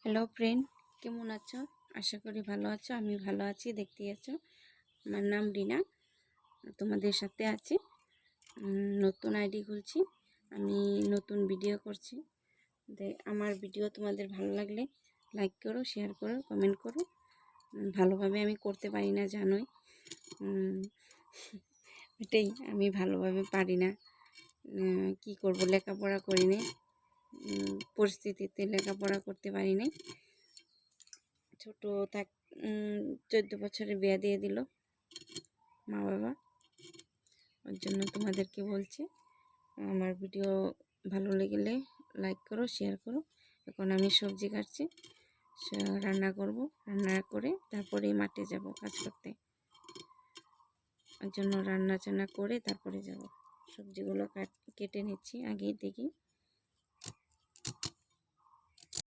Hello friend, কেমন আছো? আশা করি ভালো আছো। আমি ভালো আছি, দেখতেই আছো। আমার নাম রিনা, তোমাদের সাথে আছি। নতুন আইডি খুলছি, আমি নতুন ভিডিও করছি। আমার ভিডিও তোমাদের ভালো লাগলে লাইক করো, শেয়ার করো, কমেন্ট করো। ভালোভাবে আমি করতে পারি না, জানোই। এটাই, আমি ভালোভাবে পারি না। কি করব, লেখাপড়া করি নাই, পরিস্থিতিতে লেখাপড়া করতে পারি নাই। ছোট থাক 14 বছরে বিয়ে দিয়ে দিল মা বাবা। ওর জন্য তোমাদেরকে বলছি, আমার ভিডিও ভালো লাগলে লাইক করো, শেয়ার করো। এখন আমি সবজি কাটছি, রান্না করব। রান্না করে তারপরে মাঠে যাব কাজ করতে। ওর জন্য রান্না টান্না করে তারপরে যাব। সবজিগুলো কেটে নিচ্ছি আগেই দেখি।